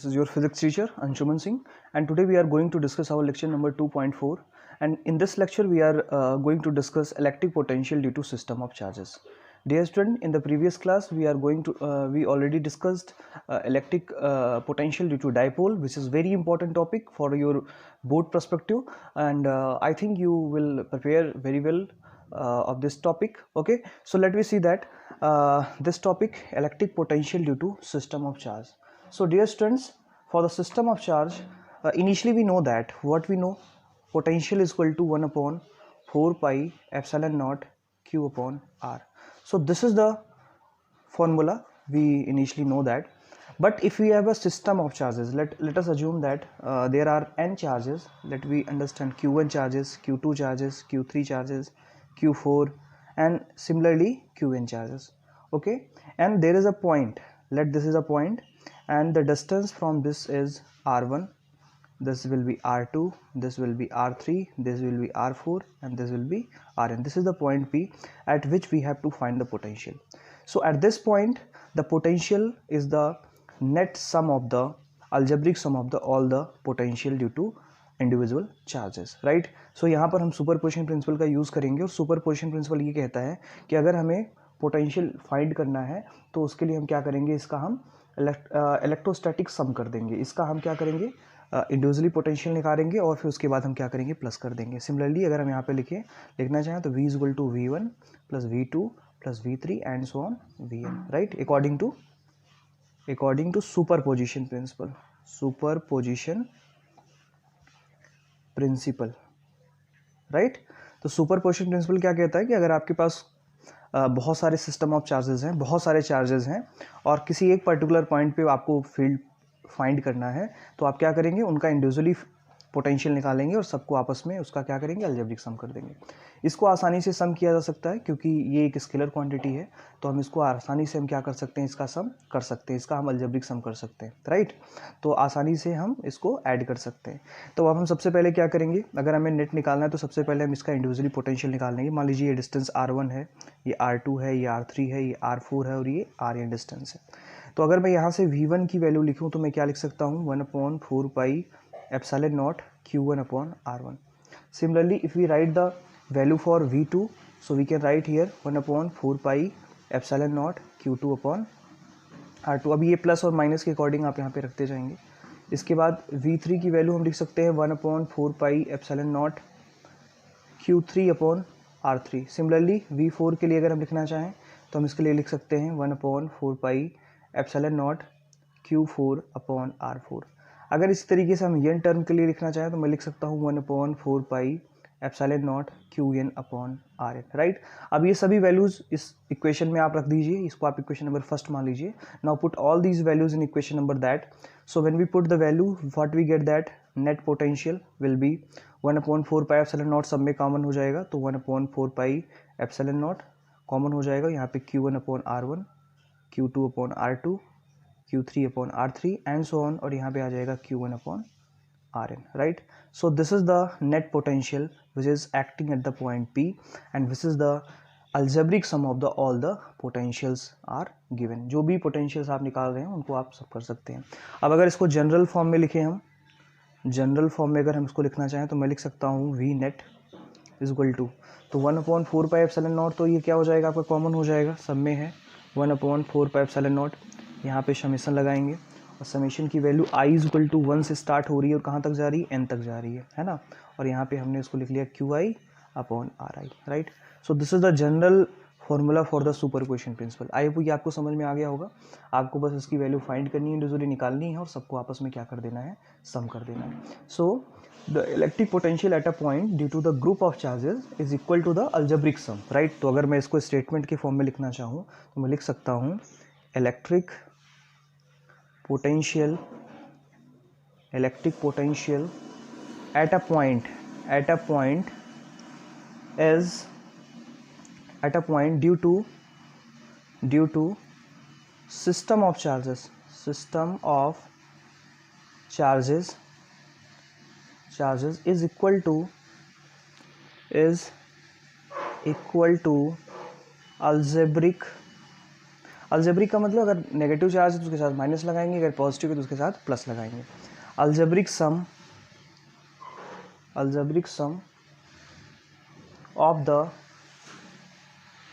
This is your physics teacher Anshuman Singh, and today we are going to discuss our lecture number 2.4. And in this lecture we are going to discuss electric potential due to system of charges. Dear student, in the previous class we already discussed electric potential due to dipole, which is very important topic for your board perspective, and I think you will prepare very well of this topic. Okay, so let me see that this topic, electric potential due to system of charge. So dear students, for the system of charge, initially we know that what we know, potential is equal to 1 upon 4 pi epsilon naught q upon r. So this is the formula, we initially know that. But if we have a system of charges, let us assume that there are n charges. Let we understand q1 charges, q2 charges, q3 charges, q4, and similarly qn charges. Okay, and there is a point, let this is a point, and the distance from this is r1, this will be r2, this will be r3, this will be r4, and this will be rn. This is the point P at which we have to find the potential. So at this point the potential is the net sum of the algebraic sum of the all the potential due to individual charges, right. So यहाँ पर हम superposition principle का use करेंगे, और superposition principle ये कहता है कि अगर हमें पोटेंशियल फाइंड करना है तो उसके लिए हम क्या करेंगे, इसका हम इलेक्ट्रोस्टैटिक सम कर देंगे. इसका हम क्या करेंगे, इंडिविजुअली पोटेंशियल निकालेंगे और फिर उसके बाद हम क्या करेंगे, प्लस कर देंगे. सिमिलरली अगर हम यहाँ पे लिखना चाहें तो v equal to v1 plus v2 plus v3 and so on vn, right, according to superposition principle, right. तो सुपरपोजिशन प्रिंसिपल क्या कहता है कि अगर आपके पास बहुत सारे सिस्टम ऑफ चार्जेस हैं, बहुत सारे चार्जेस हैं, और किसी एक पर्टिकुलर पॉइंट पे आपको फील्ड फाइंड करना है, तो आप क्या करेंगे, उनका इंडिविजुअली पोटेंशियल निकालेंगे और सबको आपस में उसका क्या करेंगे, अलजेब्रिक सम कर देंगे. इसको आसानी से सम किया जा सकता है क्योंकि ये एक स्केलर क्वांटिटी है, तो हम इसको आसानी से हम क्या कर सकते हैं, इसका सम कर सकते हैं, इसका हम अलजेब्रिक सम कर सकते हैं, राइट. तो आसानी से हम इसको ऐड कर सकते हैं. तो अब हम सबसे पहले क्या करेंगे, अगर हमें नेट निकालना है तो सबसे पहले हम इसका इंडिविजुअली पोटेंशियल निकाल लेंगे. मान लीजिए ये डिस्टेंस r1 है, ये r2 है, ये r3 है, ये r4 है और ये rn डिस्टेंस है. तो अगर मैं यहाँ से v1 की वैल्यू लिखूँ तो मैं क्या लिख सकता हूँ, 1/4 pi epsilon not q1 upon r1. Similarly, if we write the value for v2, so we can write here 1/4 pi epsilon naught q2 upon r2. अब ये प्लस और माइनस के अकॉर्डिंग आप यहाँ पे रखते जाएंगे. इसके बाद v3 की वैल्यू हम लिख सकते हैं 1/4 pi epsilon not q3 upon r3. Similarly v4 के लिए अगर हम लिखना चाहें तो हम इसके लिए लिख सकते हैं 1/4 pi epsilon not q4 upon r4. अगर इस तरीके से हम यन टर्म के लिए लिखना चाहें तो मैं लिख सकता हूँ 1/4 pi epsilon not qn upon rn, right. अब ये सभी वैल्यूज़ इस इक्वेशन में आप रख दीजिए, इसको आप इक्वेशन नंबर फर्स्ट मान लीजिए. Now put all these values in equation number that. So when we put the value, what we get that net potential will be 1/4 pi epsilon naught, सब में कॉमन हो जाएगा तो 1/4 पाई एप्सिलॉन नॉट कॉमन हो जाएगा. यहाँ पे q1 upon r1, q2 upon r2, q3 upon r3 and so on, और यहाँ पे आ जाएगा q1 upon rn, right. So this is the net potential which is acting at the point P, and this is the algebraic sum of the all the potentials are given. जो भी potentials आप निकाल रहे हैं उनको आप सब कर सकते हैं. अब अगर इसको जनरल फॉर्म में लिखें, हम जनरल फॉर्म में अगर हम इसको लिखना चाहें तो मैं लिख सकता हूँ v net is equal to, तो 1/4 पाई एप्सिलॉन नॉट, तो ये क्या हो जाएगा, आपका कॉमन हो जाएगा, सब में है 1/4 पाई एप्सिलॉन नॉट. यहाँ पे समेशन लगाएंगे और समेशन की value i is equal to 1 से स्टार्ट हो रही है और कहाँ तक जा रही है, n तक जा रही है ना. और यहाँ पे हमने इसको लिख लिया qi upon ri, right. So this is the general formula for the superposition principal. I hope ये आपको समझ में आ गया होगा. आपको बस इसकी वैल्यू फाइंड करनी है, इंडिविजुअली निकालनी है और सबको आपस में क्या कर देना है, सम कर देना है. So the electric potential at a point due to the group of charges is equal to the algebraic sum, right. तो अगर मैं इसको स्टेटमेंट के फॉर्म में लिखना चाहूँ तो मैं लिख सकता हूँ electric potential at a point due to system of charges is equal to algebraic algebraic का मतलब अगर नेगेटिव चार्ज है तो उसके साथ माइनस लगाएंगे, अगर पॉजिटिव है तो उसके साथ प्लस लगाएंगे। Algebraic sum of the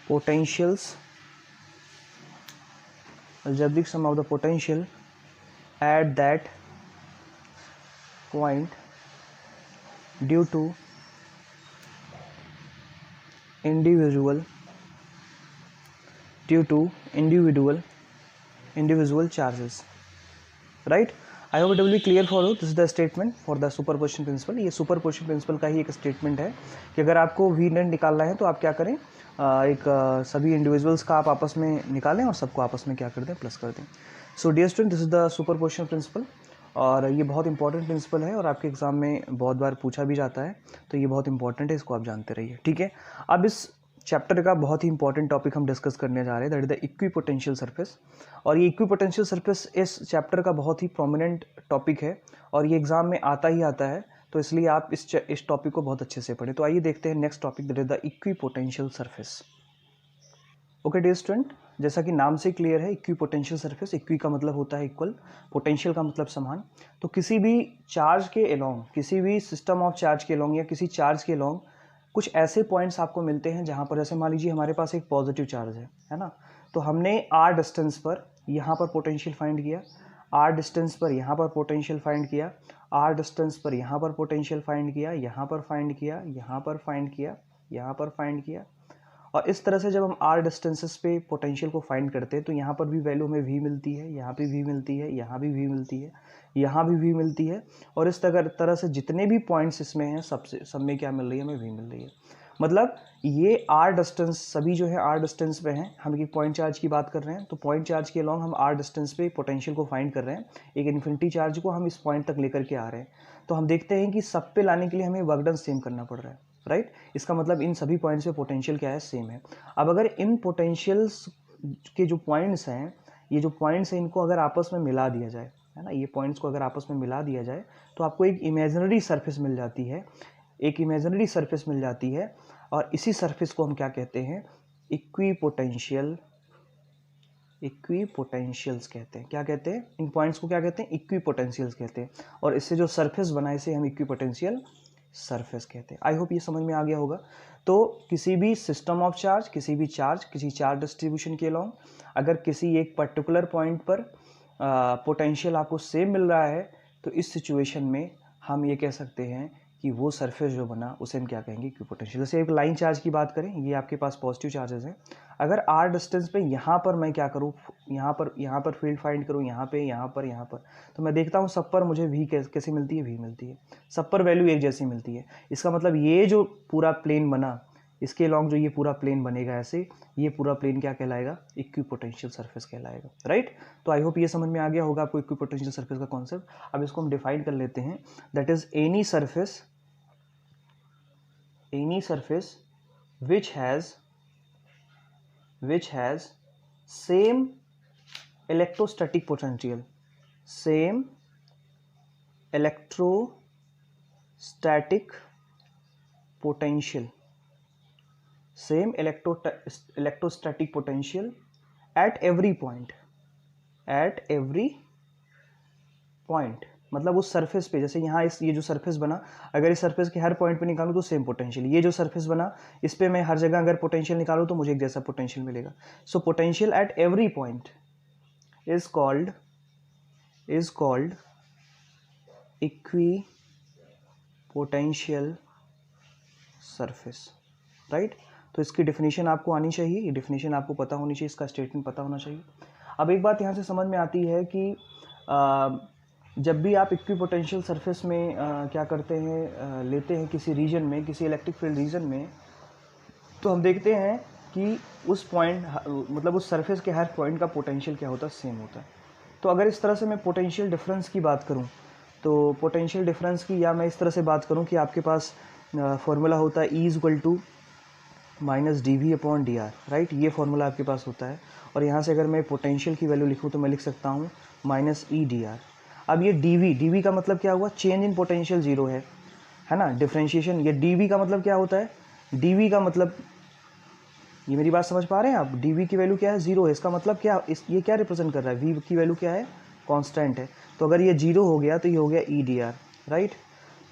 potentials, algebraic sum of the potential at that point due to individual charges, right? I hope it will be clear for you. This is the statement for the superposition principle. ये superposition principle का ही एक statement है कि अगर आपको v net निकालना है तो आप क्या करें, सभी इंडिविजुअल्स का आप आपस में निकालें और सबको आपस में क्या कर दें, प्लस कर दें। So dear student, this is the superposition principle, और ये बहुत इंपॉर्टेंट प्रिंसिपल है और आपके एग्जाम में बहुत बार पूछा भी जाता है, तो ये बहुत इंपॉर्टेंट है, इसको आप जानते रहिए, ठीक है। अब इस चैप्टर का बहुत ही इंपॉर्टेंट टॉपिक हम डिस्कस करने जा रहे हैं, that is the equipotential surface. और ये इक्विपोटेंशियल सरफेस इस चैप्टर का बहुत ही प्रोमिनेंट टॉपिक है और ये एग्जाम में आता ही आता है, तो इसलिए आप इस टॉपिक को बहुत अच्छे से पढ़ें। तो आइए देखते हैं next topic, that is the equipotential surface. Okay dear student, जैसा कि नाम से क्लियर है, इक्विपोटेंशियल सरफेस, इक्वी का मतलब होता है इक्वल, पोटेंशियल का मतलब समान। तो किसी भी चार्ज के अलोंग, किसी भी सिस्टम ऑफ चार्ज के अलोंग या किसी चार्ज के अलोंग कुछ ऐसे पॉइंट्स आपको मिलते हैं जहाँ पर, जैसे मान लीजिए हमारे पास एक पॉजिटिव चार्ज है ना, तो हमने r डिस्टेंस पर यहाँ पर पोटेंशियल फाइंड किया, r डिस्टेंस पर यहाँ पर पोटेंशियल फाइंड किया, r डिस्टेंस पर यहाँ पर पोटेंशियल फाइंड किया, यहाँ पर फाइंड किया, यहाँ पर फाइंड किया, यहाँ पर फाइंड किया। और इस तरह से जब हम r डिस्टेंसेस पे पोटेंशियल को फाइंड करते हैं तो यहाँ पर भी वैल्यू हमें v मिलती है, यहाँ पे v मिलती है, यहाँ भी v मिलती है, यहाँ भी v मिलती है, और इस तरह से जितने भी पॉइंट्स इसमें हैं सब में क्या मिल रही है, हमें v मिल रही है। मतलब ये r डिस्टेंस सभी जो है r डिस्टेंस पे हैं, हम एक पॉइंट चार्ज की बात कर रहे हैं, तो पॉइंट चार्ज के अलॉन्ग हम r डिस्टेंस पे पोटेंशियल को फाइंड कर रहे हैं, एक इन्फिनिटी चार्ज को हम इस पॉइंट तक लेकर के आ रहे हैं। तो हम देखते हैं कि सब पे लाने के लिए हमें वर्क डन सेम करना पड़ रहा है, राइट। इसका मतलब इन सभी पॉइंट्स पे पोटेंशियल क्या है, सेम है। अब अगर इन पोटेंशियल्स के जो पॉइंट्स हैं, ये जो पॉइंट्स हैं, इनको अगर आपस में मिला दिया जाए, है ना, ये पॉइंट्स को अगर आपस में मिला दिया जाए तो आपको एक इमेजिनरी सरफेस मिल जाती है, एक इमेजिनरी सरफेस मिल जाती है, और इसी सरफेस को हम क्या कहते हैं, इक्विपोटेंशियल्स कहते हैं। क्या कहते हैं, इन पॉइंट्स को क्या कहते हैं, इक्विपोटेंशियल्स कहते हैं, और इससे जो सरफेस बना इसे हम इक्विपोटेंशियल सरफेस कहते हैं। आई होप ये समझ में आ गया होगा। तो किसी भी सिस्टम ऑफ चार्ज, किसी भी चार्ज, किसी चार्ज डिस्ट्रीब्यूशन के अलोंग अगर किसी एक पर्टिकुलर पॉइंट पर पोटेंशियल आपको सेम मिल रहा है, तो इस सिचुएशन में हम ये कह सकते हैं कि वो सरफेस जो बना उसे हम क्या कहेंगे, इक्विपोटेंशियल। जैसे एक लाइन चार्ज की बात करें, ये आपके पास पॉजिटिव चार्जेस हैं, अगर r डिस्टेंस पे यहाँ पर मैं क्या करूँ, यहाँ पर फील्ड फाइंड करूँ, यहाँ पर, तो मैं देखता हूँ सब पर मुझे v कैसे मिलती है, v मिलती है, सब पर वैल्यू एक जैसी मिलती है। इसका मतलब ये जो पूरा प्लेन बना, इसके अलॉन्ग जो ये पूरा प्लेन बनेगा ऐसे, ये पूरा प्लेन क्या कहलाएगा, इक्विपोटेंशियल सरफेस कहलाएगा, राइट। तो आई होप ये समझ में आ गया होगा आपको इक्विपोटेंशियल सरफेस का कॉन्सेप्ट। अब इसको हम डिफाइन कर लेते हैं, that is any surface which has same electrostatic potential, same electrostatic potential at every point, मतलब उस सरफेस पे, जैसे यहाँ ये जो सरफेस बना, अगर इस सरफेस के हर पॉइंट पे निकालूँ तो सेम पोटेंशियल, ये जो सरफेस बना इस पे मैं हर जगह अगर पोटेंशियल निकालूँ तो मुझे एक जैसा पोटेंशियल मिलेगा। So potential at every point is called equipotential surface, right. तो इसकी डेफिनेशन आपको आनी चाहिए, ये डेफिनेशन आपको पता होनी चाहिए, इसका स्टेटमेंट पता होना चाहिए। अब एक बात यहाँ से समझ में आती है कि जब भी आप इक्विपोटेंशियल सरफेस में क्या करते हैं, लेते हैं किसी रीजन में, किसी इलेक्ट्रिक फील्ड रीजन में, तो हम देखते हैं कि उस पॉइंट, मतलब उस सरफेस के हर पॉइंट का पोटेंशियल क्या होता है, सेम होता है। तो अगर इस तरह से मैं पोटेंशियल डिफरेंस की बात करूं, तो पोटेंशियल डिफरेंस की, या मैं इस तरह से बात करूं कि आपके पास फॉर्मूला होता है E = -dV/dr, राइट। ये फॉर्मूला आपके पास होता है, और यहाँ से अगर मैं पोटेंशियल की वैल्यू लिखूँ तो मैं लिख सकता हूँ -E/dr। अब ये dV का मतलब क्या हुआ, चेंज इन पोटेंशियल जीरो है ना, डिफरेंशिएशन। ये dV का मतलब क्या होता है, dV का मतलब ये मेरी बात समझ पा रहे हैं आप? डी वी की वैल्यू क्या है? 0 है। इसका मतलब क्या, ये क्या रिप्रेजेंट कर रहा है? वी की वैल्यू क्या है? कांस्टेंट है। तो अगर ये 0 हो गया तो ये हो गया ई डी आर, राइट।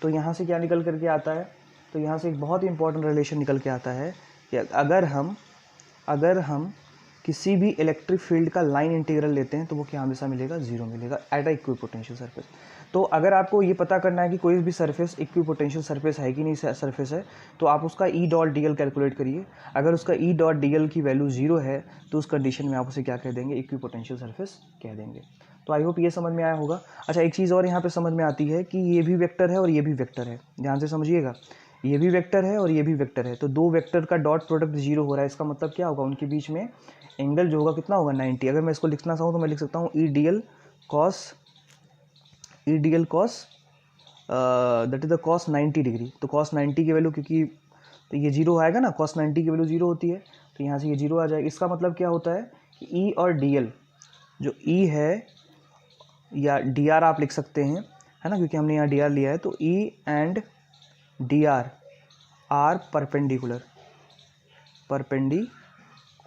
तो यहाँ से क्या निकल करके आता है? तो यहाँ से एक बहुत ही इंपॉर्टेंट रिलेशन निकल के आता है कि अगर हम किसी भी इलेक्ट्रिक फील्ड का लाइन इंटीग्रल लेते हैं तो वो क्या हमेशा मिलेगा? 0 मिलेगा एट अ इक्विपोटेंशियल सरफेस। तो अगर आपको ये पता करना है कि कोई भी सरफेस इक्विपोटेंशियल सरफेस है कि नहीं सरफेस है, तो आप उसका E dot D L calculate करिए। अगर उसका ई डॉट डी एल की वैल्यू 0 है तो उस कंडीशन में आप उसे क्या कह देंगे? इक्विपोटेंशियल सरफेस कह देंगे। तो आई होप ये समझ में आया होगा। अच्छा, एक चीज़ और यहाँ पे समझ में आती है कि ये भी वेक्टर है और ये भी वेक्टर है। ध्यान से समझिएगा, ये भी वेक्टर है और ये भी वेक्टर है। तो दो वेक्टर का डॉट प्रोडक्ट 0 हो रहा है। इसका मतलब क्या होगा? उनके बीच में एंगल जो होगा कितना होगा? 90। अगर मैं इसको लिखना चाहूँ तो मैं लिख सकता हूँ E D L cos that is the cos 90 degree. तो कॉस 90 की वैल्यू, क्योंकि तो ये 0 आएगा ना, कॉस 90 की वैल्यू 0 होती है, तो यहाँ से ये 0 आ जाएगा। इसका मतलब क्या होता है कि ई और डी एल, जो ई है या डी आर आप लिख सकते हैं, है ना, क्योंकि हमने यहाँ डी आर लिया है। तो E and D R perpendicular,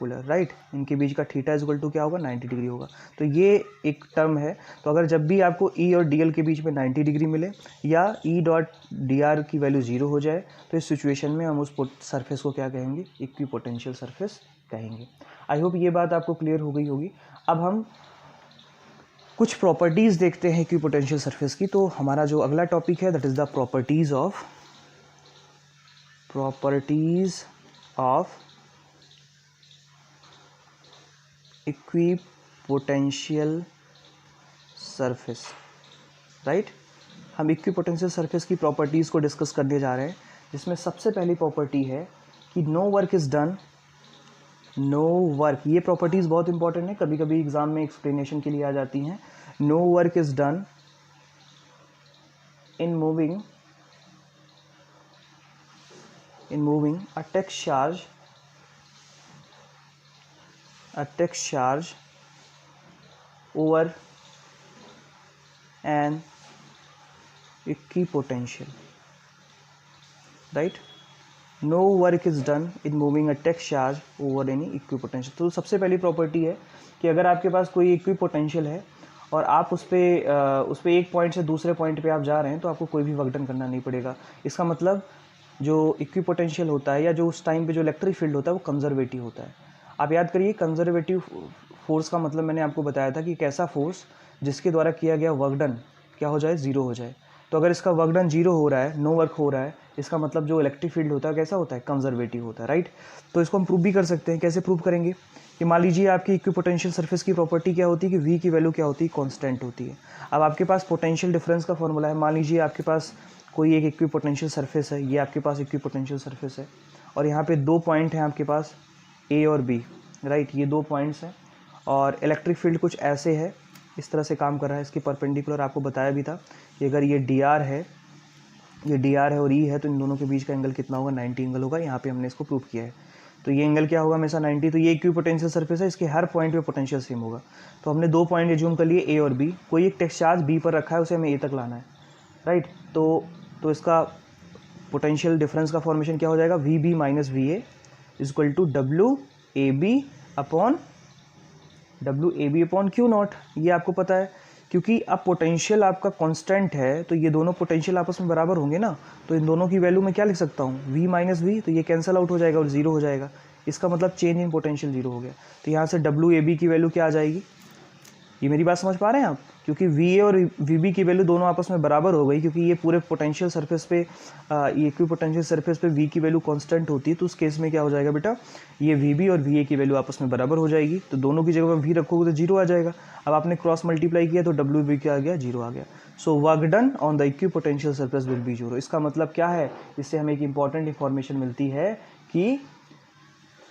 right. इनके बीच का थीटा इज इक्वल टू क्या होगा? 90 डिग्री होगा। तो ये एक टर्म है। तो अगर जब भी आपको ई और डी एल के बीच में 90 डिग्री मिले या ई डॉट डी आर की वैल्यू 0 हो जाए, तो इस सिचुएशन में हम उस सरफेस को क्या कहेंगे? इक्विपोटेंशियल सरफेस कहेंगे। आई होप ये बात आपको क्लियर हो गई होगी। अब हम कुछ प्रॉपर्टीज़ देखते हैं इक्विपोटेंशियल सरफेस की। तो हमारा जो अगला टॉपिक है that is the properties of equipotential surface, right. हम इक्विपोटेंशियल सरफेस की प्रॉपर्टीज़ को डिस्कस करने जा रहे हैं, जिसमें सबसे पहली प्रॉपर्टी है कि no work is done, no work. ये प्रॉपर्टीज़ बहुत इंपॉर्टेंट है, कभी कभी एग्जाम में एक्सप्लेनेशन के लिए आ जाती हैं। No work is done in moving a text charge over an equipotential, right? No work is done in moving a text charge over any equipotential। तो सबसे पहली प्रॉपर्टी है कि अगर आपके पास कोई इक्विपोटेंशियल है और आप उस पर एक पॉइंट से दूसरे पॉइंट पे आप जा रहे हैं, तो आपको कोई भी वर्क डन करना नहीं पड़ेगा। इसका मतलब जो इक्विपोटेंशियल होता है या जो उस टाइम पे जो इलेक्ट्रिक फील्ड होता है वो कंजर्वेटिव होता है। आप याद करिए, कंजर्वेटिव फोर्स का मतलब मैंने आपको बताया था कि एक ऐसा फोर्स जिसके द्वारा किया गया वर्क डन क्या हो जाए? 0 हो जाए। तो अगर इसका वर्क डन 0 हो रहा है, नो वर्क हो रहा है, इसका मतलब जो इलेक्ट्रिक फील्ड होता है कैसा होता है? कंजर्वेटिव होता है, राइट। तो इसको हम प्रूव भी कर सकते हैं। कैसे प्रूव करेंगे? कि मान लीजिए आपकी इक्विपोटेंशियल सरफेस की प्रॉपर्टी क्या होती है कि वी की वैल्यू क्या होती है? कांस्टेंट होती है। अब आपके पास पोटेंशियल डिफरेंस का फॉर्मूला है। मान लीजिए आपके पास कोई एक इक्विपोटेंशियल सरफेस है, ये आपके पास इक्विपोटेंशियल सरफेस है, और यहाँ पे दो पॉइंट हैं आपके पास ए और बी, राइट। ये दो पॉइंट्स हैं और इलेक्ट्रिक फील्ड कुछ ऐसे है, इस तरह से काम कर रहा है। इसके परपेंडिकुलर आपको बताया भी था कि अगर ये डी आर है, ये डी आर है और ई है, तो इन दोनों के बीच का एंगल कितना होगा? 90 एंगल होगा। यहाँ पे हमने इसको प्रूव किया है। तो ये एंगल क्या होगा? हमेशा 90। तो ये इक्विपोटेंशियल सरफेस है, इसके हर पॉइंट पे पोटेंशियल सेम होगा। तो हमने दो पॉइंट एज्यूम कर लिए ए और बी। कोई एक टेक्स्ट चार्ज बी पर रखा है, उसे हमें ए तक लाना है, राइट। तो इसका पोटेंशियल डिफरेंस का फॉर्मेशन क्या हो जाएगा? V B minus V A is equal to W A B upon Q naught. ये आपको पता है, क्योंकि अब पोटेंशियल आपका कांस्टेंट है, तो ये दोनों पोटेंशियल आपस में बराबर होंगे ना। तो इन दोनों की वैल्यू मैं क्या लिख सकता हूँ? v माइनस वी, तो ये कैंसिल आउट हो जाएगा और 0 हो जाएगा। इसका मतलब चेंज इन पोटेंशियल 0 हो गया। तो यहाँ से डब्ल्यू ए बी की वैल्यू क्या आ जाएगी? ये मेरी बात समझ पा रहे हैं आप? क्योंकि वी ए और वी बी की वैल्यू दोनों आपस में बराबर हो गई, क्योंकि ये पूरे पोटेंशियल सरफेस पे ये इक्विपोटेंशियल सरफेस पे वी की वैल्यू कांस्टेंट होती है। तो उस केस में क्या हो जाएगा बेटा? ये वी बी और वी ए की वैल्यू आपस में बराबर हो जाएगी। तो दोनों की जगह पर वी रखोगे तो 0 आ जाएगा। अब आपने क्रॉस मल्टीप्लाई किया तो डब्ल्यू बी क्या आ गया? 0 आ गया। So work done on the equipotential surface will B 0। इसका मतलब क्या है? इससे हमें एक इंपॉर्टेंट इंफॉर्मेशन मिलती है कि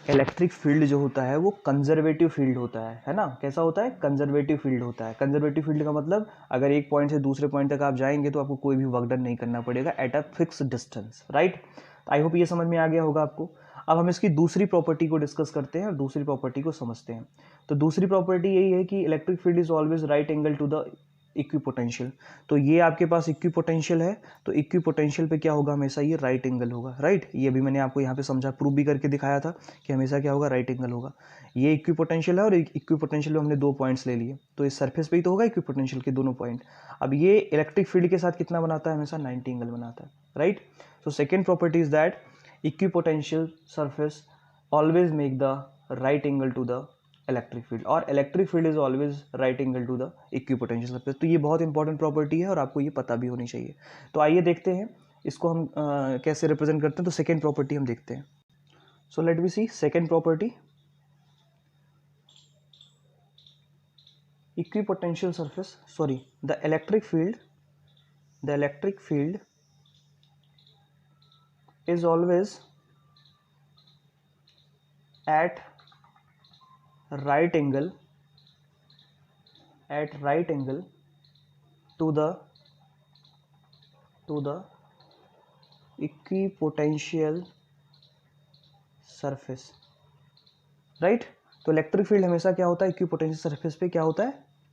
इलेक्ट्रिक फील्ड जो होता है वो कंजर्वेटिव फील्ड होता है ना। कैसा होता है? कंजर्वेटिव फील्ड होता है। कंजर्वेटिव फील्ड का मतलब अगर एक पॉइंट से दूसरे पॉइंट तक आप जाएंगे तो आपको कोई भी वर्क डन नहीं करना पड़ेगा at a fix distance, right. I hope ये समझ में आ गया होगा आपको। अब हम इसकी दूसरी प्रॉपर्टी को डिस्कस करते हैं और दूसरी प्रॉपर्टी को समझते हैं। तो दूसरी प्रॉपर्टी यही है कि electric field is always right angle to the equipotential. तो ये आपके पास इक्विपोटेंशियल है, तो इक्विपोटेंशियल पे क्या होगा, हमेशा ये राइट एंगल होगा, राइट। ये भी मैंने आपको यहाँ पे समझा, प्रूव भी करके दिखाया था कि हमेशा क्या होगा, राइट एंगल होगा। ये इक्विपोटेंशियल है और इक्विपोटेंशियल में हमने 2 पॉइंट्स ले लिए, तो इस सरफेस पे ही तो होगा इक्विपोटेंशियल के दोनों पॉइंट। अब ये इलेक्ट्रिक फील्ड के साथ कितना बनाता है, हमेशा 90 एंगल बनाता है, right. So second property is that equipotential surface always make the right angle to the electric field, और electric field is always right angle to the equipotential surface. तो ये बहुत इंपॉर्टेंट प्रॉपर्टी है और आपको ये पता भी होनी चाहिए। तो आइए देखते हैं इसको हम कैसे रिप्रेजेंट करते हैं। तो सेकेंड प्रॉपर्टी हम देखते हैं। So let we see second property, equipotential surface, sorry the electric field is always at right angle to the equipotential surface, right. तो इलेक्ट्रिक फील्ड हमेशा क्या होता है, इक्विपोटेंशियल सरफेस पे क्या होता है,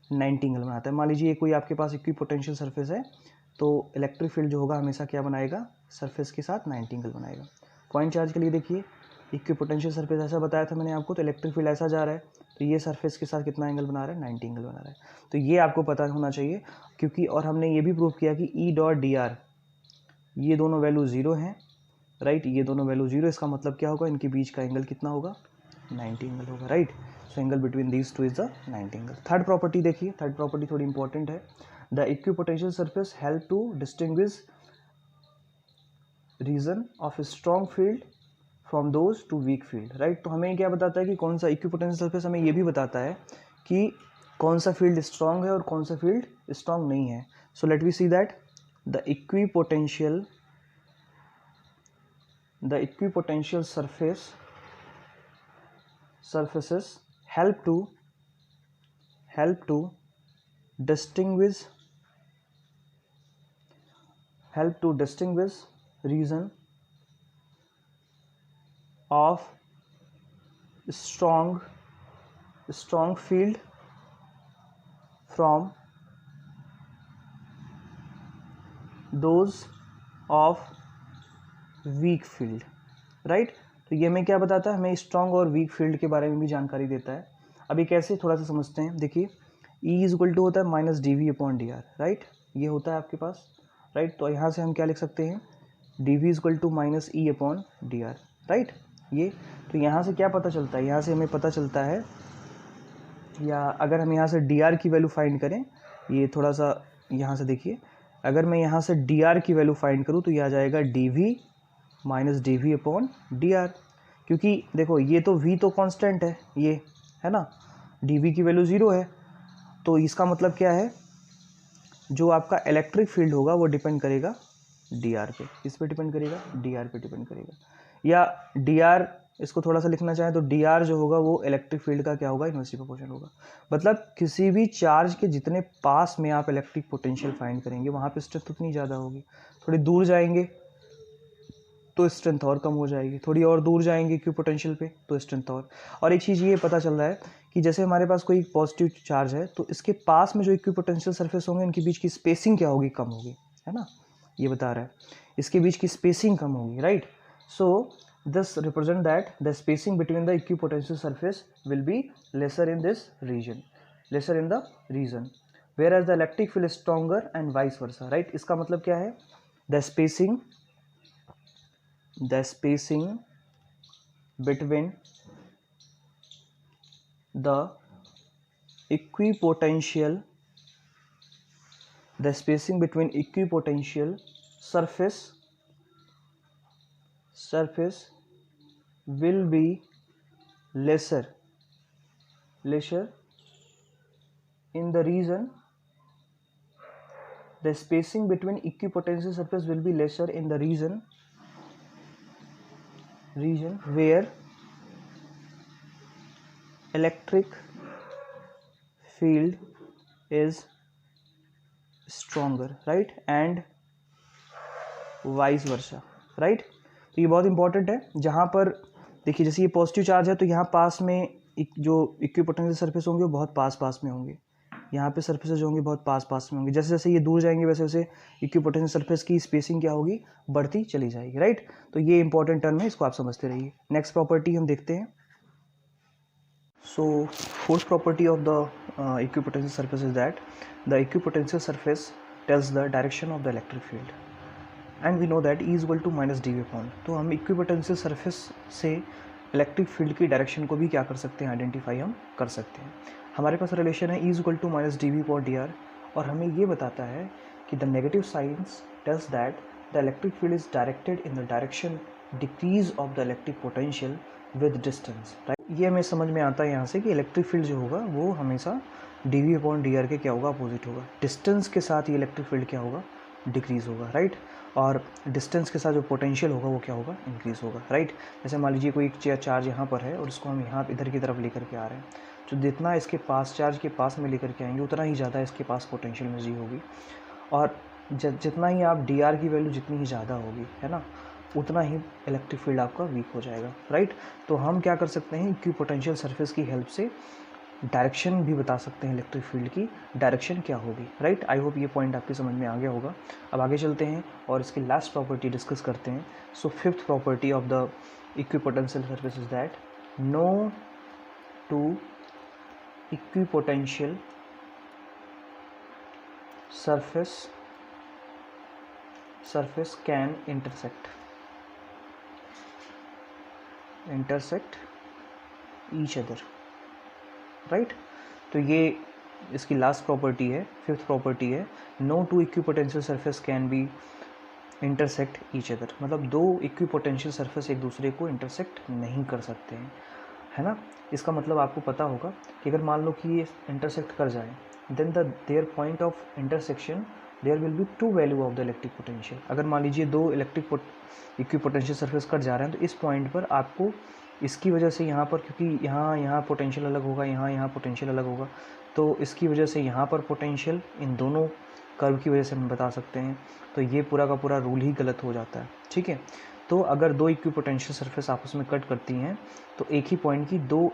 90 एंगल बनाता है। मान लीजिए कोई आपके पास इक्विपोटेंशियल सरफेस है, तो इलेक्ट्रिक फील्ड जो होगा हमेशा क्या बनाएगा, सरफेस के साथ 90 एंगल बनाएगा। पॉइंट चार्ज के लिए देखिए, इक्विपोटेंशियल सरफेस ऐसा बताया था मैंने आपको, तो इलेक्ट्रिक फील्ड ऐसा जा रहा है, तो ये सरफेस के साथ कितना एंगल बना रहा है, 90 एंगल बना रहा है। तो ये आपको पता होना चाहिए, क्योंकि और हमने ये भी प्रूव किया कि ई डॉट डी आर, ये दोनों वैल्यू 0 हैं, राइट। ये दोनों वैल्यू 0, इसका मतलब क्या होगा, इनके बीच का एंगल कितना होगा, 90 एंगल होगा, right. So angle between these two is the 90 angle. Third property देखिए, थर्ड प्रॉपर्टी थोड़ी इंपॉर्टेंट है। The equipotential surface help to distinguish region of strong field from those to weak field, right. तो हमें क्या बताता है कि कौन सा इक्विपोटेंशियल सरफेस, हमें ये भी बताता है कि कौन सा फील्ड स्ट्रॉन्ग है और कौन सा फील्ड स्ट्रॉन्ग नहीं है। So let we see that the equipotential surfaces help to distinguish region of strong field from those of weak field, right. तो ये हमें क्या बताता है, हमें स्ट्रॉन्ग और वीक फील्ड के बारे में भी जानकारी देता है। अभी कैसे, थोड़ा सा समझते हैं। देखिए, E इज इक्वल टू होता है minus dv upon D R, right. ये होता है आपके पास, राइट। तो यहाँ से हम क्या लिख सकते हैं, dv is equal to minus E upon D R, right. ये तो यहाँ से क्या पता चलता है, यहाँ से हमें पता चलता है, या अगर हम यहाँ से डी आर की वैल्यू फाइंड करें, ये थोड़ा सा यहाँ से देखिए, अगर मैं यहाँ से डी आर की वैल्यू फाइंड करूँ तो ये आ जाएगा dv minus dv upon D are, क्योंकि देखो ये तो v तो कांस्टेंट है, ये है ना, dv की वैल्यू 0 है, तो इसका मतलब क्या है, जो आपका इलेक्ट्रिक फील्ड होगा वो डिपेंड करेगा dr पे। किस पे डिपेंड करेगा, dr पे डिपेंड करेगा। या dr, इसको थोड़ा सा लिखना चाहें तो dr जो होगा वो इलेक्ट्रिक फील्ड का क्या होगा, इनवर्सली प्रोपोर्शनल होगा। मतलब किसी भी चार्ज के जितने पास में आप इलेक्ट्रिक पोटेंशियल फाइंड करेंगे, वहाँ पे स्ट्रेंथ उतनी ज़्यादा होगी। थोड़ी दूर जाएंगे तो स्ट्रेंथ और कम हो जाएगी, थोड़ी और दूर जाएंगे इक्विपोटेंशियल पे तो स्ट्रेंथ और एक चीज़ ये पता चल रहा है कि जैसे हमारे पास कोई पॉजिटिव चार्ज है, तो इसके पास में जो इक्विपोटेंशियल सरफेस होंगे, इनके बीच की स्पेसिंग क्या होगी, कम होगी, है ना। ये बता रहा है, इसके बीच की स्पेसिंग कम होगी, right. So this represent that the spacing between the equipotential surface will be lesser in this region, lesser in the region where as the electric field stronger and vice versa, right. इसका मतलब क्या है, the spacing between the equipotential surface will be lesser in the region, the spacing between equipotential surface will be lesser in the region where electric field is stronger, right, and vice versa, right. तो ये बहुत important है। जहाँ पर देखिए, जैसे ये positive charge है तो यहाँ पास में जो इक्विपोटेंशियल सरफेस होंगे वो बहुत पास में होंगे, यहाँ पे सरफेसेस जो होंगे बहुत पास पास में होंगे, जैसे जैसे ये दूर जाएंगे वैसे वैसे इक्विपोटेंशियल सरफेस की स्पेसिंग क्या होगी, बढ़ती चली जाएगी, राइट। तो ये इंपॉर्टेंट टर्म है, इसको आप समझते रहिए। नेक्स्ट प्रॉपर्टी हम देखते हैं। So fourth property of the equipotential surface is that the equipotential surface tells the direction of the electric field and we know that E is equal to minus dV upon। तो हम equipotential surface से electric field की direction को भी क्या कर सकते हैं, आइडेंटिफाई हम कर सकते हैं। हमारे पास रिलेशन है E is equal to minus dV upon dr और हमें ये बताता है कि the negative signs tells that the electric field is directed in the direction decrease of the electric potential with distance, right? ये हमें समझ में आता है यहाँ से कि इलेक्ट्रिक फील्ड जो होगा वो हमेशा dV अपॉन dr के क्या होगा, अपोजिट होगा। डिस्टेंस के साथ ये इलेक्ट्रिक फील्ड क्या होगा, डिक्रीज होगा, राइट। और डिस्टेंस के साथ जो पोटेंशियल होगा वो क्या होगा, इंक्रीज होगा, राइट। जैसे मान लीजिए कोई चार्ज यहाँ पर है और इसको हम यहाँ इधर की तरफ लेकर के आ रहे हैं, तो जितना इसके पास चार्ज के पास में लेकर के आएंगे उतना ही ज़्यादा इसके पास पोटेंशियल एनर्जी होगी और जितना ही आप dr की वैल्यू जितनी ही ज़्यादा होगी, है ना, उतना ही इलेक्ट्रिक फील्ड आपका वीक हो जाएगा, राइट। तो हम क्या कर सकते हैं, इक्विपोटेंशियल सरफेस की हेल्प से डायरेक्शन भी बता सकते हैं, इलेक्ट्रिक फील्ड की डायरेक्शन क्या होगी, राइट। आई होप ये पॉइंट आपके समझ में आ गया होगा। अब आगे चलते हैं और इसकी लास्ट प्रॉपर्टी डिस्कस करते हैं। So fifth property of the equipotential surface is that no two equipotential surface can intersect each other, right. तो ये इसकी लास्ट प्रॉपर्टी है, फिफ्थ प्रॉपर्टी है, no two equipotential surface can be intersect each other. मतलब दो equipotential surface एक दूसरे को इंटरसेक्ट नहीं कर सकते हैं, है ना। इसका मतलब आपको पता होगा कि अगर मान लो कि ये इंटरसेक्ट कर जाए then their point of intersection there will be two value of the electric potential. अगर मान लीजिए दो इक्विपोटेंशियल सरफेस कट जा रहे हैं तो इस पॉइंट पर आपको इसकी वजह से यहाँ पर, क्योंकि यहाँ पोटेंशियल अलग होगा, यहाँ पोटेंशियल अलग होगा, तो इसकी वजह से यहाँ पर पोटेंशियल इन दोनों कर्व की वजह से हम बता सकते हैं। तो ये पूरा का पूरा रूल ही गलत हो जाता है, ठीक है। तो अगर दो इक्विपोटेंशियल सरफेस आपस में कट करती हैं तो एक ही पॉइंट की दो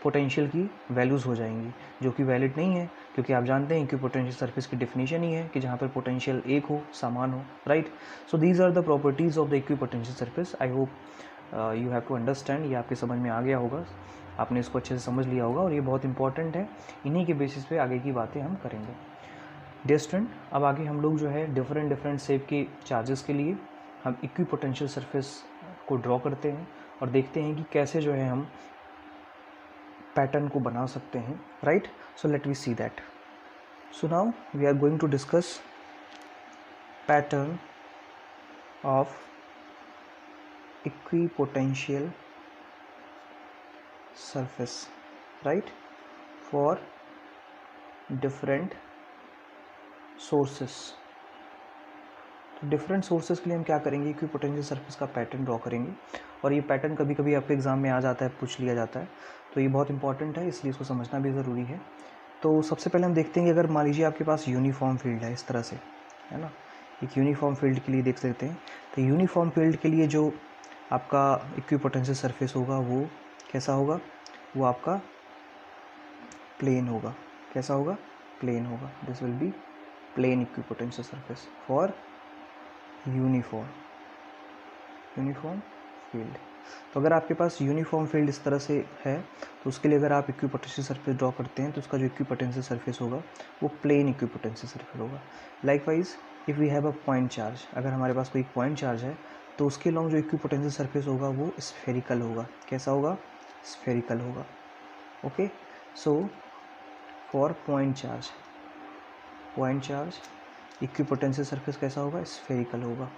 पोटेंशियल की वैल्यूज़ हो जाएंगी, जो कि वैलिड नहीं है, क्योंकि आप जानते हैं इक्विपोटेंशियल सरफेस की डेफिनेशन ही है कि जहाँ पर पोटेंशियल एक हो, समान हो, right. So these are the properties of the equipotential surface. I hope you have to understand, ये आपके समझ में आ गया होगा, आपने इसको अच्छे से समझ लिया होगा और ये बहुत इंपॉर्टेंट है। इन्हीं के बेसिस पे आगे की बातें हम करेंगे। डियर स्टूडेंट, अब आगे हम लोग जो है डिफरेंट शेप के चार्जेस के लिए हम इक्विपोटेंशियल सरफेस को ड्रॉ करते हैं और देखते हैं कि कैसे जो है हम पैटर्न को बना सकते हैं, right. So let we see that. So now we are going to discuss pattern of equipotential surface, right, for different sources। तो डिफरेंट सोर्सेज के लिए हम क्या करेंगे, इक्विपोटेंशियल सरफेस का पैटर्न ड्रॉ करेंगे और ये पैटर्न कभी कभी आपके एग्जाम में आ जाता है, पूछ लिया जाता है, तो ये बहुत इंपॉर्टेंट है, इसलिए इसको समझना भी ज़रूरी है। तो सबसे पहले हम देखते हैं कि अगर मान लीजिए आपके पास यूनिफॉर्म फील्ड है इस तरह से, है ना, एक यूनिफॉर्म फील्ड के लिए देख सकते हैं। तो यूनिफॉर्म फील्ड के लिए जो आपका इक्विपोटेंशियल सरफेस होगा वो कैसा होगा, वो आपका प्लेन होगा। कैसा होगा, प्लेन होगा। This will be plane equipotential surface for uniform field. तो अगर आपके पास यूनिफॉर्म फील्ड इस तरह से है तो उसके लिए अगर आप इक्विपोटेंशियल सरफेस ड्रॉ करते हैं तो उसका जो इक्विपोटेंशियल सरफेस होगा वो प्लेन इक्विपोटेंशियल सरफेस होगा। Likewise if we have a point charge, अगर हमारे पास कोई पॉइंट चार्ज है तो उसके लॉन्ग जो इक्विपोटेंशियल सरफेस होगा वो स्फेरिकल होगा। कैसा होगा, स्फेरिकल होगा। Okay, so for point charge equipotential surface कैसा होगा, स्फेरिकल होगा,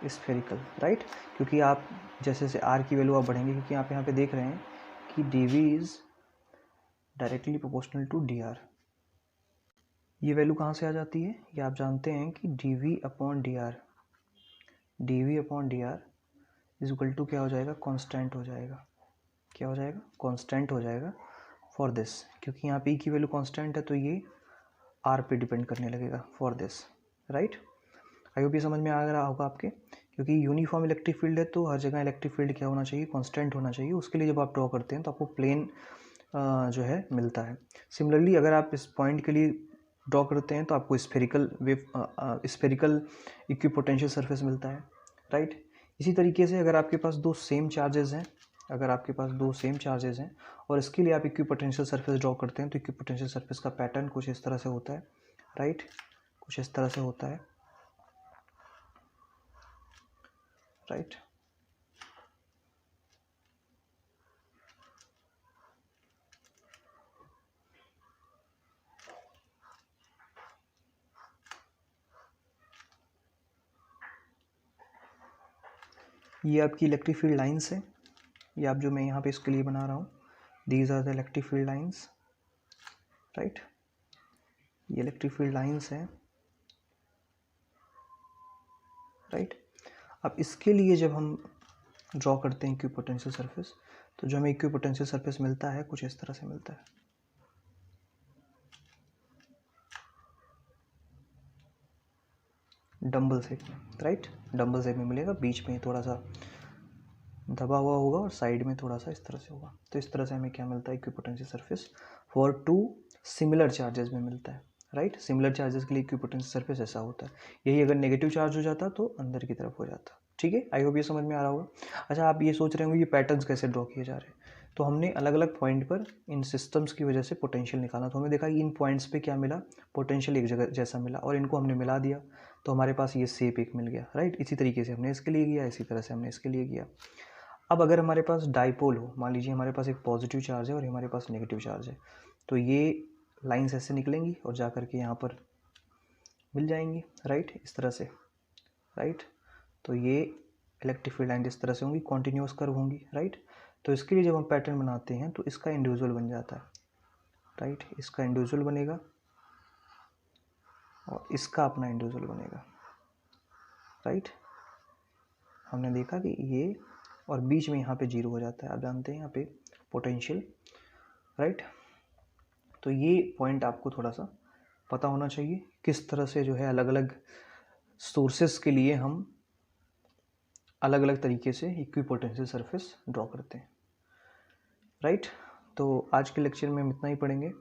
स्फेरिकल, राइट। क्योंकि आप जैसे जैसे आर की वैल्यू आप बढ़ेंगे, क्योंकि आप यहाँ पे देख रहे हैं कि dv is directly proportional to dr। ये वैल्यू कहाँ से आ जाती है, ये आप जानते हैं कि dv upon dr is equal to क्या हो जाएगा, कांस्टेंट हो जाएगा। क्या हो जाएगा, कांस्टेंट हो जाएगा फॉर दिस, क्योंकि यहाँ पे ई की वैल्यू कांस्टेंट है तो ये आर पे डिपेंड करने लगेगा for this, right. I hope ये समझ में आ रहा होगा आपके, क्योंकि यूनिफॉर्म इलेक्ट्रिक फील्ड है तो हर जगह इलेक्ट्रिक फील्ड क्या होना चाहिए, कांस्टेंट होना चाहिए। उसके लिए जब आप ड्रॉ करते हैं तो आपको प्लेन जो है मिलता है। सिमिलरली अगर आप इस पॉइंट के लिए ड्रॉ करते हैं तो आपको स्फेरिकल इक्विपोटेंशियल सरफेस मिलता है, राइट। इसी तरीके से अगर आपके पास दो सेम चार्जेस हैं, और इसके लिए आप इक्विपोटेंशियल सरफेस ड्रॉ करते हैं तो इक्विपोटेंशियल सरफेस का पैटर्न कुछ इस तरह से होता है, राइट, कुछ इस तरह से होता है, राइट। ये आपकी इलेक्ट्रिक फील्ड लाइन्स है, ये आप जो मैं यहाँ पे इसके लिए बना रहा हूँ, these are the electric field lines, right. ये इलेक्ट्रिक फील्ड लाइन्स हैं, राइट। अब इसके लिए जब हम ड्रॉ करते हैं इक्विपोटेंशियल सरफेस, तो जो हमें इक्विपोटेंशियल सरफेस मिलता है कुछ इस तरह से मिलता है, डंबल शेप में, राइट, डंबल शेप में मिलेगा, बीच में थोड़ा सा दबा हुआ होगा और साइड में थोड़ा सा इस तरह से होगा। तो इस तरह से हमें क्या मिलता है, equipotential surface for two similar charges में मिलता है, राइट। सिमिलर चार्जेस के लिए इक्विपोटेंशियल सरफेस ऐसा होता है। यही अगर नेगेटिव चार्ज हो जाता तो अंदर की तरफ हो जाता, ठीक है। आई होप ये समझ में आ रहा होगा। अच्छा, आप ये सोच रहे होंगे ये पैटर्न्स कैसे ड्रॉ किए जा रहे हैं। तो हमने अलग अलग पॉइंट पर इन सिस्टम्स की वजह से पोटेंशियल निकाला, तो हमें देखा कि इन पॉइंट्स पे क्या मिला, पोटेंशियल एक जगह जैसा मिला, और इनको हमने मिला दिया तो हमारे पास ये शेप एक मिल गया, राइट। इसी तरीके से हमने इसके लिए किया, इसी तरह से हमने इसके लिए किया। अब अगर हमारे पास डाइपोल हो, मान लीजिए हमारे पास एक पॉजिटिव चार्ज है और हमारे पास नेगेटिव चार्ज है, तो ये लाइंस ऐसे निकलेंगी और जा कर के यहाँ पर मिल जाएंगी, राइट, इस तरह से, राइट। तो ये इलेक्ट्रिक फील्ड लाइन इस तरह से होंगी, कॉन्टिन्यूस कर्व होंगी, राइट। तो इसके लिए जब हम पैटर्न बनाते हैं तो इसका इंडिविजुअल बन जाता है, राइट, इसका इंडिविजुअल बनेगा और इसका अपना इंडिविजुअल बनेगा, राइट। हमने देखा कि ये और बीच में यहाँ पे जीरो हो जाता है, आप जानते हैं यहाँ पे पोटेंशियल, राइट। तो ये पॉइंट आपको थोड़ा सा पता होना चाहिए, किस तरह से जो है अलग अलग सोर्सेस के लिए हम अलग अलग तरीके से इक्विपोटेंशियल सरफेस ड्रॉ करते हैं, राइट। तो आज के लेक्चर में हम इतना ही पढ़ेंगे।